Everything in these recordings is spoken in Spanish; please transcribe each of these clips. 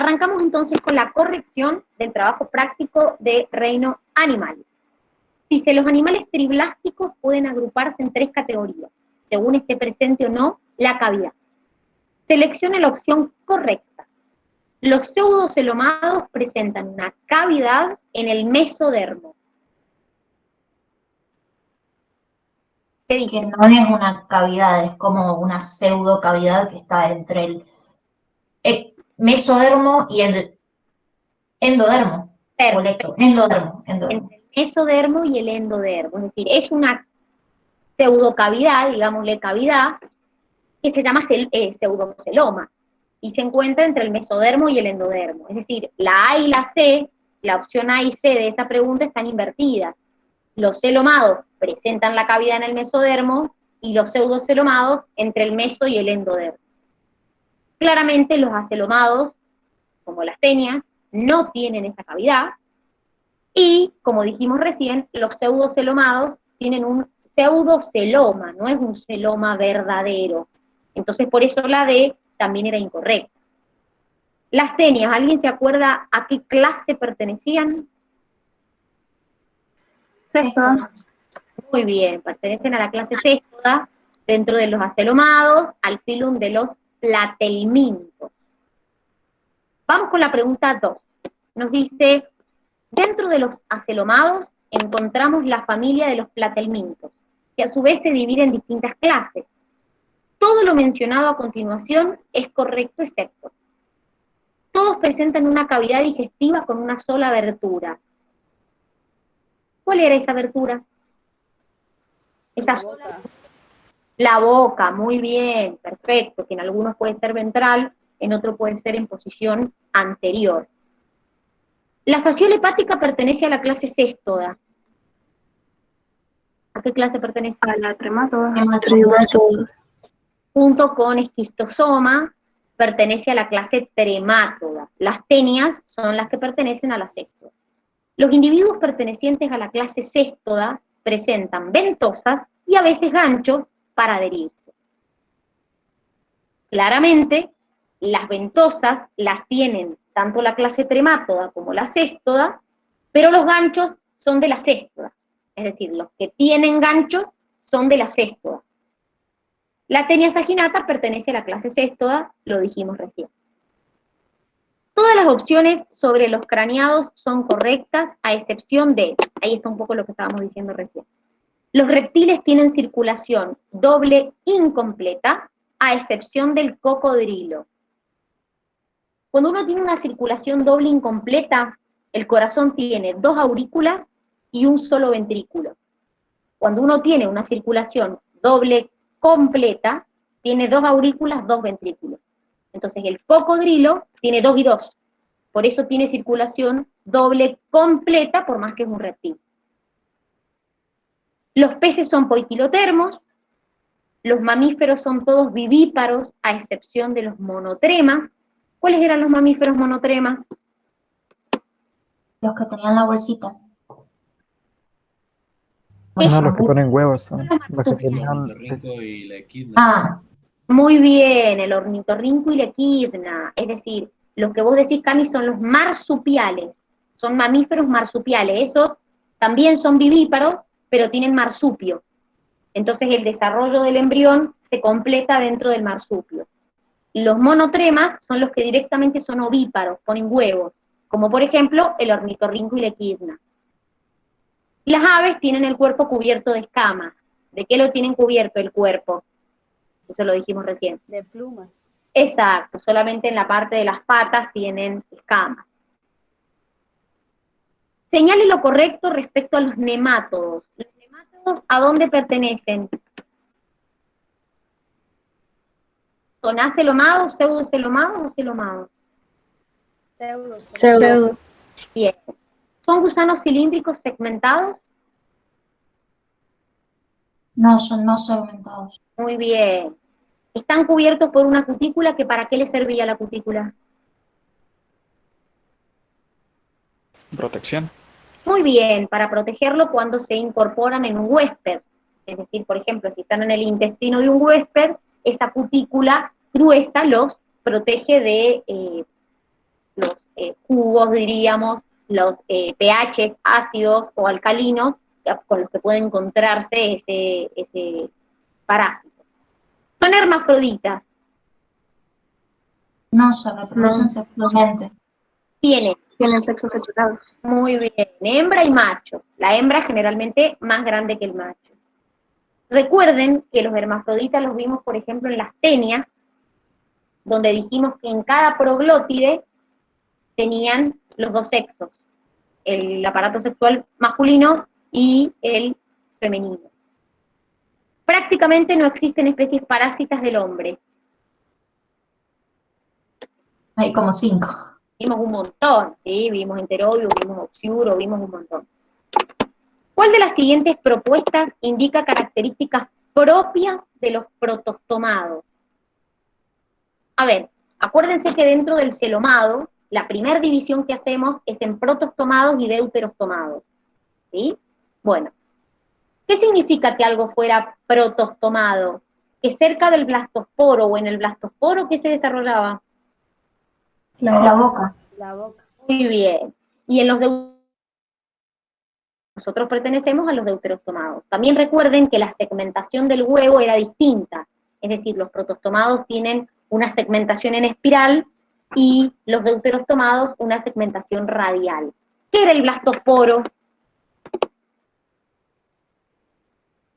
Arrancamos entonces con la corrección del trabajo práctico de reino animal. Dice, los animales triblásticos pueden agruparse en 3 categorías, según esté presente o no la cavidad. Seleccione la opción correcta. Los pseudocelomados presentan una cavidad en el mesodermo. ¿Qué dice? Que no es una cavidad, es como una pseudocavidad que está entre el mesodermo y el endodermo. Endodermo. Entre el mesodermo y el endodermo, es decir, es una pseudocavidad, digámosle cavidad, que se llama pseudoceloma, y se encuentra entre el mesodermo y el endodermo. Es decir, la A y la C, la opción A y C de esa pregunta están invertidas. Los celomados presentan la cavidad en el mesodermo y los pseudocelomados entre el meso y el endodermo. Claramente los acelomados, como las tenias, no tienen esa cavidad, y, como dijimos recién, los pseudocelomados tienen un pseudoceloma, no es un celoma verdadero. Entonces, por eso la D también era incorrecta. Las tenias, ¿alguien se acuerda a qué clase pertenecían? Sextoda. Muy bien, pertenecen a la clase sextoda, dentro de los acelomados, al filum de los platelmintos. Vamos con la pregunta 2. Nos dice, dentro de los acelomados encontramos la familia de los platelmintos, que a su vez se divide en distintas clases. Todo lo mencionado a continuación es correcto excepto. Todos presentan una cavidad digestiva con una sola abertura. ¿Cuál era esa abertura? Esa sola. La boca, muy bien, perfecto, que en algunos puede ser ventral, en otros puede ser en posición anterior. La fasciola hepática pertenece a la clase céstoda. ¿A qué clase pertenece? A la trematoda. Junto con esquistosoma, pertenece a la clase tremátoda. Las tenias son las que pertenecen a la céstoda. Los individuos pertenecientes a la clase céstoda presentan ventosas y a veces ganchos para adherirse. Claramente, las ventosas las tienen tanto la clase tremátoda como la céstoda, pero los ganchos son de la céstoda. Es decir, los que tienen ganchos son de la céstoda. La tenia saginata pertenece a la clase céstoda, lo dijimos recién. Todas las opciones sobre los craneados son correctas, a excepción de, ahí está un poco lo que estábamos diciendo recién. Los reptiles tienen circulación doble incompleta, a excepción del cocodrilo. Cuando uno tiene una circulación doble incompleta, el corazón tiene 2 aurículas y un solo ventrículo. Cuando uno tiene una circulación doble completa, tiene 2 aurículas, 2 ventrículos. Entonces el cocodrilo tiene 2 y 2. Por eso tiene circulación doble completa, por más que es un reptil. Los peces son poiquilotermos, los mamíferos son todos vivíparos, a excepción de los monotremas. ¿Cuáles eran los mamíferos monotremas? Los que tenían la bolsita. No, los que ponen huevos son. Los que El tenían... ornitorrinco y la equidna. Ah, Muy bien, el ornitorrinco y la equidna. Es decir, los que vos decís, Cami, son los marsupiales. Son mamíferos marsupiales. Esos también son vivíparos, pero tienen marsupio. Entonces el desarrollo del embrión se completa dentro del marsupio. Los monotremas son los que directamente son ovíparos, ponen huevos, como por ejemplo el ornitorrinco y la equidna. Las aves tienen el cuerpo cubierto de escamas. ¿De qué lo tienen cubierto el cuerpo? Eso lo dijimos recién. De plumas. Exacto, solamente en la parte de las patas tienen escamas. Señale lo correcto respecto a los nemátodos. ¿Los nemátodos a dónde pertenecen? ¿Son acelomados, pseudocelomados o celomados? Pseudo. Bien. ¿Son gusanos cilíndricos segmentados? no, son no segmentados. Muy bien. ¿Están cubiertos por una cutícula? ¿Que para qué les servía la cutícula? Protección. Muy bien, para protegerlo cuando se incorporan en un huésped. Es decir, por ejemplo, si están en el intestino de un huésped, esa cutícula gruesa los protege los jugos, diríamos, los pHs ácidos o alcalinos con los que puede encontrarse ese parásito. Son hermafroditas. No, se reproducen sexualmente. Tienen sexo sexuado. Muy bien, hembra y macho. La hembra es generalmente más grande que el macho. Recuerden que los hermafroditas los vimos, por ejemplo, en las tenias, donde dijimos que en cada proglótide tenían los dos sexos, el aparato sexual masculino y el femenino. Prácticamente no existen especies parásitas del hombre. Hay como 5. Vimos un montón, ¿sí? Vimos enterobius, vimos oxiuro, vimos un montón. ¿Cuál de las siguientes propuestas indica características propias de los protostomados? A ver, acuérdense que dentro del celomado, la primera división que hacemos es en protostomados y deuterostomados, ¿sí? Bueno, ¿qué significa que algo fuera protostomado? Que cerca del blastosporo o en el blastosporo, ¿qué se desarrollaba? La boca. Muy bien. Y en los nosotros pertenecemos a los deuterostomados. También recuerden que la segmentación del huevo era distinta, es decir, los protostomados tienen una segmentación en espiral y los deuterostomados una segmentación radial. ¿Qué era el blastosporo?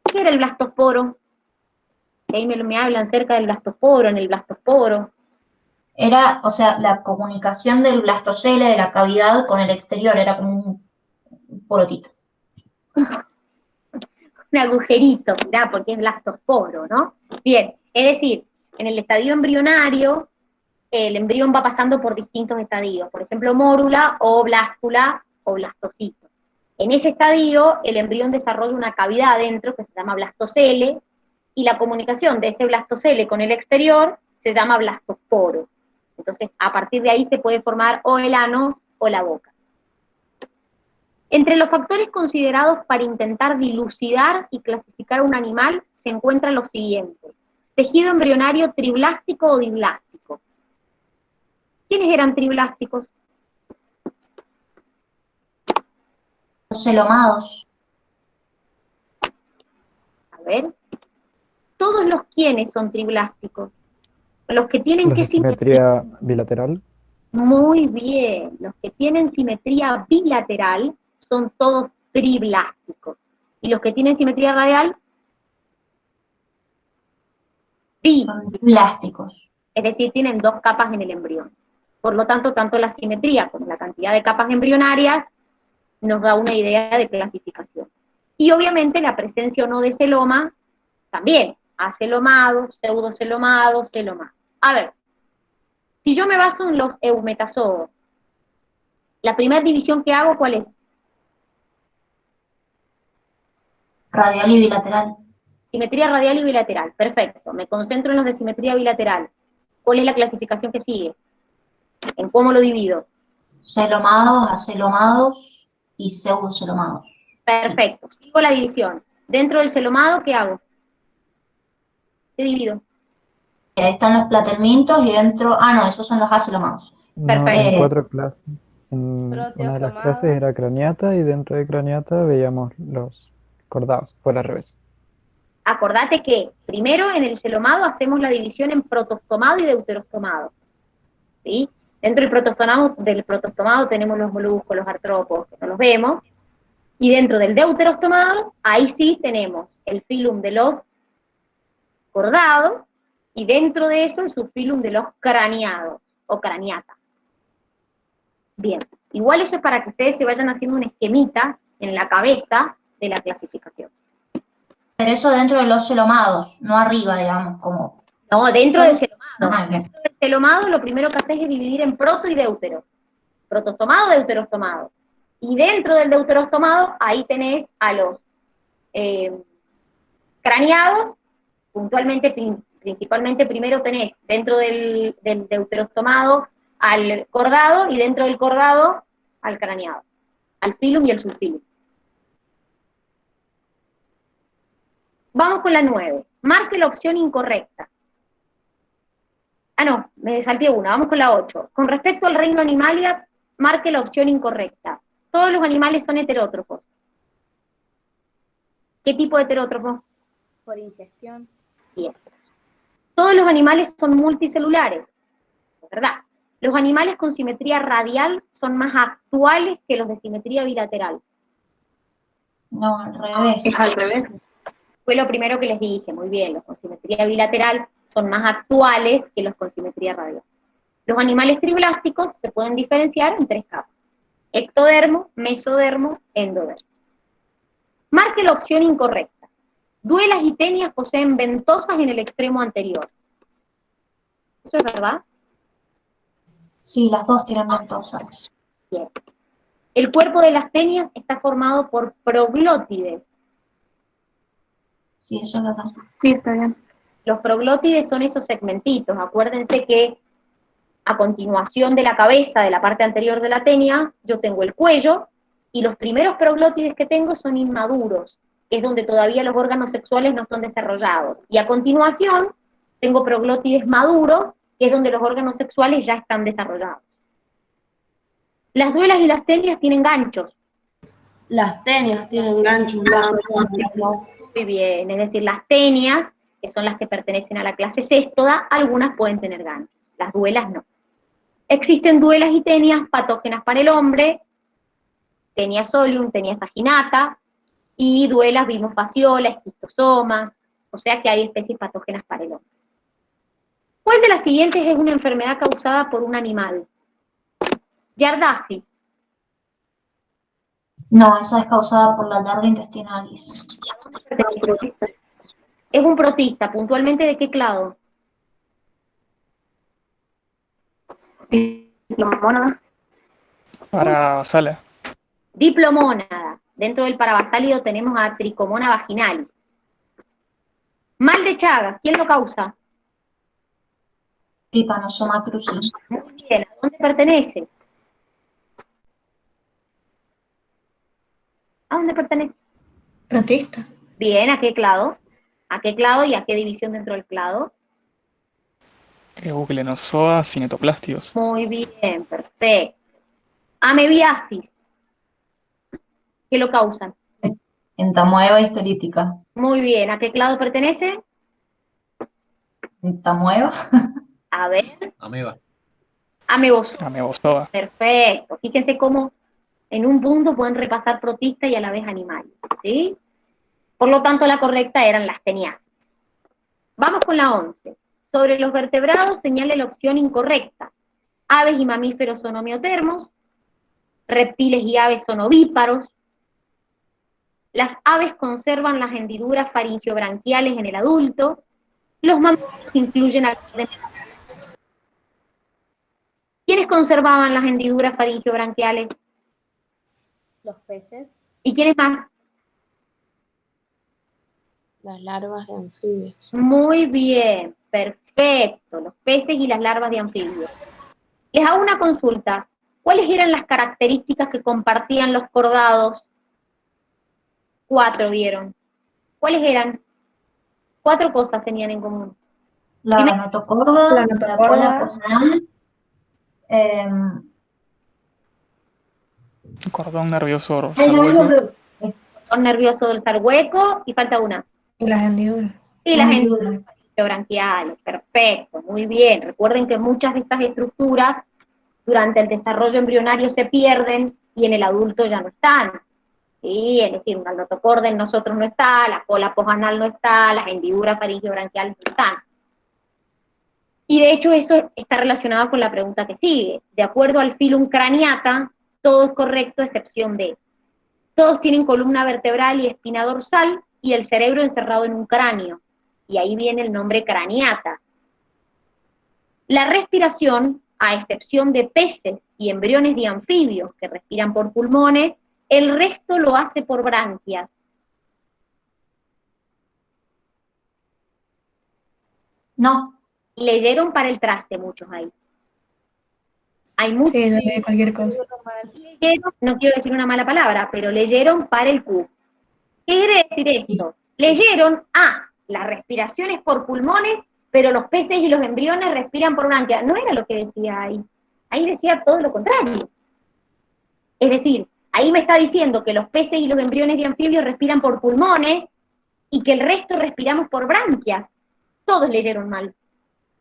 ¿Qué era el blastosporo? Ahí me hablan cerca del blastosporo, en el blastosporo. Era, o sea, la comunicación del blastocele de la cavidad con el exterior, era como un porotito. Un agujerito, mirá, porque es blastosporo, ¿no? Bien, es decir, en el estadio embrionario, el embrión va pasando por distintos estadios, por ejemplo, mórula o blástula o blastocito. En ese estadio, el embrión desarrolla una cavidad adentro que se llama blastocele, y la comunicación de ese blastocele con el exterior se llama blastosporo. Entonces, a partir de ahí se puede formar o el ano o la boca. Entre los factores considerados para intentar dilucidar y clasificar un animal se encuentran los siguientes: tejido embrionario triblástico o diblástico. ¿Quiénes eran triblásticos? Los celomados. A ver. Todos los quienes son triblásticos. Los que tienen ¿Los de simetría bilateral? Muy bien. Los que tienen simetría bilateral son todos triblásticos. ¿Y los que tienen simetría radial? Son biblásticos. Es decir, tienen dos capas en el embrión. Por lo tanto, tanto la simetría como la cantidad de capas embrionarias nos da una idea de clasificación. Y obviamente la presencia o no de celoma también. Acelomado, pseudocelomado, celomado. A ver, si yo me baso en los eumetazoos, la primera división que hago, ¿cuál es? Radial y bilateral. Simetría radial y bilateral, perfecto. Me concentro en los de simetría bilateral. ¿Cuál es la clasificación que sigue? ¿En cómo lo divido? Celomados, acelomados y pseudocelomados. Perfecto, sigo la división. Dentro del celomado, ¿qué hago? ¿Qué divido? Ahí están los platelmintos y dentro... Ah, no, esos son los acelomados. No, Perfecto. en 4 clases. En una de las clases era craniata y dentro de craniata veíamos los cordados, por al revés. Acordate que primero en el celomado hacemos la división en protostomado y deuterostomado. ¿Sí? Dentro del protostomado tenemos los moluscos, los artrópodos, que no los vemos, y dentro del deuterostomado, ahí sí tenemos el filum de los cordados, y dentro de eso el subfilum de los craneados, o craniata. Bien, igual eso es para que ustedes se vayan haciendo una esquemita en la cabeza de la clasificación. Pero eso dentro de los celomados, no arriba, digamos, como... No, dentro del celomado. Ah, bien. Dentro del celomado lo primero que haces es dividir en proto y deutero. Protostomado, deuterostomado. Y dentro del deuterostomado, ahí tenés a los craneados, puntualmente, principalmente primero tenés dentro del deuterostomado al cordado, y dentro del cordado al craneado, al filum y al subfilum. Vamos con la 9. Marque la opción incorrecta. Ah, no, me salté una, vamos con la 8. Con respecto al reino animalia, marque la opción incorrecta. Todos los animales son heterótrofos. ¿Qué tipo de heterótrofo? Por ingestión. Bien. Todos los animales son multicelulares, es verdad. Los animales con simetría radial son más actuales que los de simetría bilateral. No, al revés. Es al revés. Fue lo primero que les dije, muy bien, los con simetría bilateral son más actuales que los con simetría radial. Los animales triblásticos se pueden diferenciar en 3 capas: ectodermo, mesodermo, endodermo. Marque la opción incorrecta. Duelas y tenias poseen ventosas en el extremo anterior. ¿Eso es verdad? Sí, las dos tienen ventosas. Bien. El cuerpo de las tenias está formado por proglótides. Sí, eso es verdad. Sí, está bien. Los proglótides son esos segmentitos. Acuérdense que a continuación de la cabeza, de la parte anterior de la tenia, yo tengo el cuello, y los primeros proglótides que tengo son inmaduros, que es donde todavía los órganos sexuales no son desarrollados. Y a continuación tengo proglótides maduros, que es donde los órganos sexuales ya están desarrollados. Las duelas y las tenias tienen ganchos. Las tenias tienen ganchos. Muy bien, es decir, las tenias, que son las que pertenecen a la clase céstoda, algunas pueden tener ganchos, las duelas no. Existen duelas y tenias patógenas para el hombre, tenia solium, tenia saginata, y duelas bimofasciola, esquistosoma, o sea que hay especies patógenas para el hombre. ¿Cuál de las siguientes es una enfermedad causada por un animal? Yardasis. No, esa es causada por la yarda intestinalis. Es un protista, puntualmente ¿de qué clado? Diplomónada. Parabasal. Diplomónada. Dentro del parabasálido tenemos a Tricomona vaginalis. Mal de Chagas, ¿quién lo causa? Trypanosoma cruzi. Muy bien, ¿a dónde pertenece? ¿A dónde pertenece? Protista. Bien, ¿a qué clado? ¿A qué clado y a qué división dentro del clado? Euglenozoa cinetoplástidos. Muy bien, perfecto. Amebiasis. ¿Qué lo causan? Entamoeba histolítica. Muy bien, ¿a qué clado pertenece? Entamoeba. A ver. Ameba. Amebozoa. Amebozoa. Perfecto. Fíjense cómo en un punto pueden repasar protista y a la vez animal, ¿sí? Por lo tanto, la correcta eran las teniasis. Vamos con la 11. Sobre los vertebrados, señale la opción incorrecta. Aves y mamíferos son homeotermos, reptiles y aves son ovíparos, las aves conservan las hendiduras faringiobranquiales en el adulto, los mamíferos incluyen al... ¿Quiénes conservaban las hendiduras faringiobranquiales? Los peces. ¿Y quiénes más? Las larvas de anfibios. Muy bien, perfecto, los peces y las larvas de anfibios. Les hago una consulta. ¿Cuáles eran las características que compartían los cordados? 4 vieron. ¿Cuáles eran? 4 cosas tenían en común. La notocorda, la cola posnal, Cordón nervioso dorsal hueco. Cordón nervioso dorsal hueco, y falta una. Las hendiduras. Y las hendiduras branquiales, perfecto, muy bien. Recuerden que muchas de estas estructuras durante el desarrollo embrionario se pierden y en el adulto ya no están. ¿Sí? Es decir, un notocorda en nosotros no está, la cola posnal no está, las hendiduras faringiobranquiales no están. Y de hecho eso está relacionado con la pregunta que sigue. De acuerdo al Phylum Craniata, todo es correcto excepción de: todos tienen columna vertebral y espina dorsal y el cerebro encerrado en un cráneo. Y ahí viene el nombre Craniata. La respiración, a excepción de peces y embriones de anfibios que respiran por pulmones, el resto lo hace por branquias. No. Leyeron para el traste muchos ahí. Hay muchos. Sí, no leí cualquier cosa. Leyeron, no quiero decir una mala palabra, pero leyeron para el Q. ¿Qué quiere decir esto? Leyeron, la respiración es por pulmones, pero pero los peces y los embriones respiran por branquias. No era lo que decía ahí. Ahí decía todo lo contrario. Es decir, ahí me está diciendo que los peces y los embriones de anfibios respiran por pulmones y que el resto respiramos por branquias. Todos leyeron mal.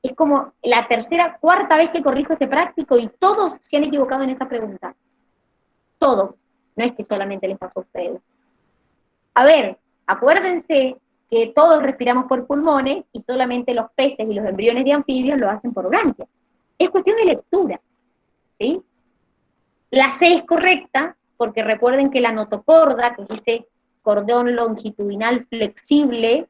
Es como la tercera, cuarta vez que corrijo este práctico y todos se han equivocado en esa pregunta. Todos. No es que solamente les pasó a ustedes. A ver, acuérdense que todos respiramos por pulmones y solamente los peces y los embriones de anfibios lo hacen por branquias. Es cuestión de lectura, ¿sí? La C es correcta, porque recuerden que la notocorda, que es ese cordón longitudinal flexible,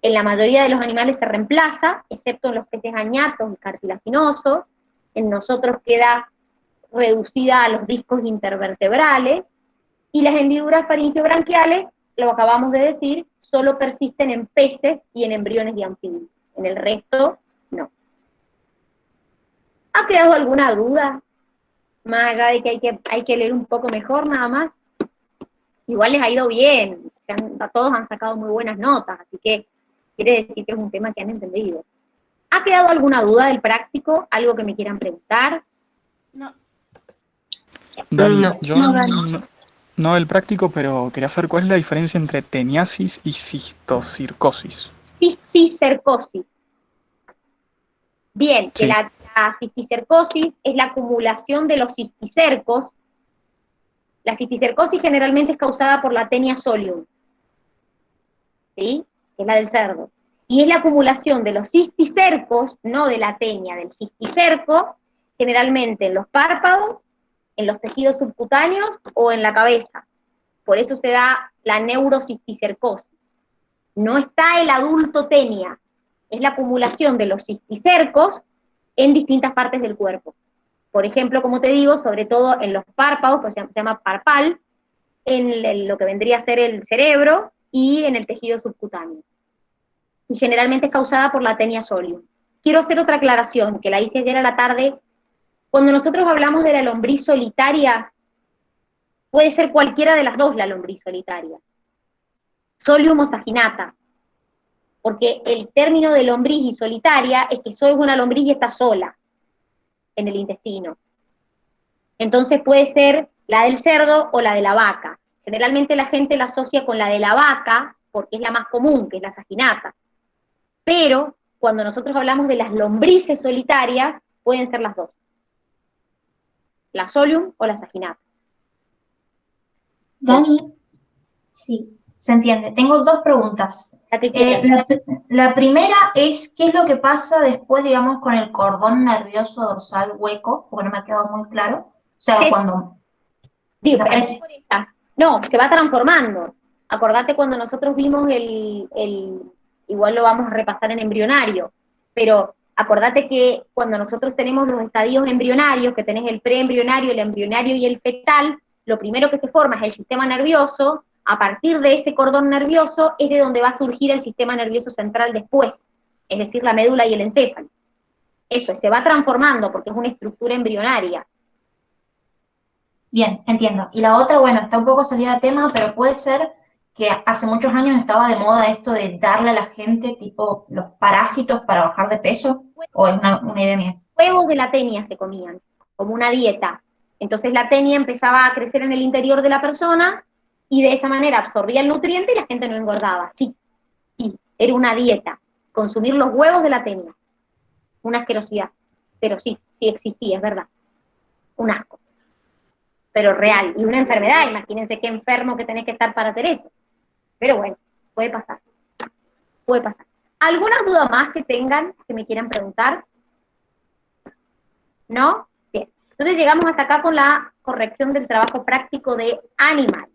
en la mayoría de los animales se reemplaza, excepto en los peces añatos y cartilaginosos. En nosotros queda reducida a los discos intervertebrales, y las hendiduras faringiobranquiales, lo acabamos de decir, solo persisten en peces y en embriones de anfibios. En el resto, no. ¿Ha quedado alguna duda? Más allá de que hay que leer un poco mejor nada más. Igual les ha ido bien, todos han sacado muy buenas notas, así que quiere decir que es un tema que han entendido. ¿Ha quedado alguna duda del práctico? ¿Algo que me quieran preguntar? No. Dani, No. yo No, Dani. no del práctico, pero quería saber cuál es la diferencia entre teniasis y cistocircosis. Cisticercosis. Bien, que Sí. la cisticercosis es la acumulación de los cisticercos. La cisticercosis generalmente es causada por la Taenia solium, ¿sí? Que es la del cerdo. Y es la acumulación de los cisticercos, no de la Taenia, del cisticerco, generalmente en los párpados, en los tejidos subcutáneos o en la cabeza. Por eso se da la neurocisticercosis. No está el adulto Taenia, es la acumulación de los cisticercos en distintas partes del cuerpo. Por ejemplo, como te digo, sobre todo en los párpados, pues se llama parpal, en lo que vendría a ser el cerebro y en el tejido subcutáneo. Y generalmente es causada por la Taenia solium. Quiero hacer otra aclaración, que la hice ayer a la tarde. Cuando nosotros hablamos de la lombriz solitaria, puede ser cualquiera de las dos la lombriz solitaria. Solium o saginata. Porque el término de lombriz y solitaria es que soy una lombriz y está sola en el intestino. Entonces puede ser la del cerdo o la de la vaca. Generalmente la gente la asocia con la de la vaca, porque es la más común, que es la saginata. Pero cuando nosotros hablamos de las lombrices solitarias, pueden ser las dos. La solium o la saginata. Dani, sí, se entiende. Tengo dos preguntas. La primera es, ¿qué es lo que pasa después, digamos, con el cordón nervioso dorsal hueco? Porque no me ha quedado muy claro. O sea, Sí. cuando desaparece. No, se va transformando. Acordate cuando nosotros vimos igual lo vamos a repasar en embrionario, pero acordate que cuando nosotros tenemos los estadios embrionarios, que tenés el preembrionario, el embrionario y el fetal, lo primero que se forma es el sistema nervioso. A partir de ese cordón nervioso es de donde va a surgir el sistema nervioso central después, es decir, la médula y el encéfalo. Eso, se va transformando porque es una estructura embrionaria. Bien, entiendo. Y la otra, bueno, está un poco salida de tema, pero puede ser que hace muchos años estaba de moda esto de darle a la gente tipo los parásitos para bajar de peso, o es una idea mía. Huevos de la Taenia se comían, como una dieta. Entonces la Taenia empezaba a crecer en el interior de la persona y de esa manera absorbía el nutriente y la gente no engordaba. Sí, era una dieta. Consumir los huevos de la Taenia. Una asquerosidad. Pero sí existía, es verdad. Un asco. Pero real. Y una enfermedad, imagínense qué enfermo que tenés que estar para hacer eso. Pero bueno, puede pasar. Puede pasar. ¿Alguna duda más que tengan, que me quieran preguntar? ¿No? Bien. Entonces llegamos hasta acá con la corrección del trabajo práctico de animal.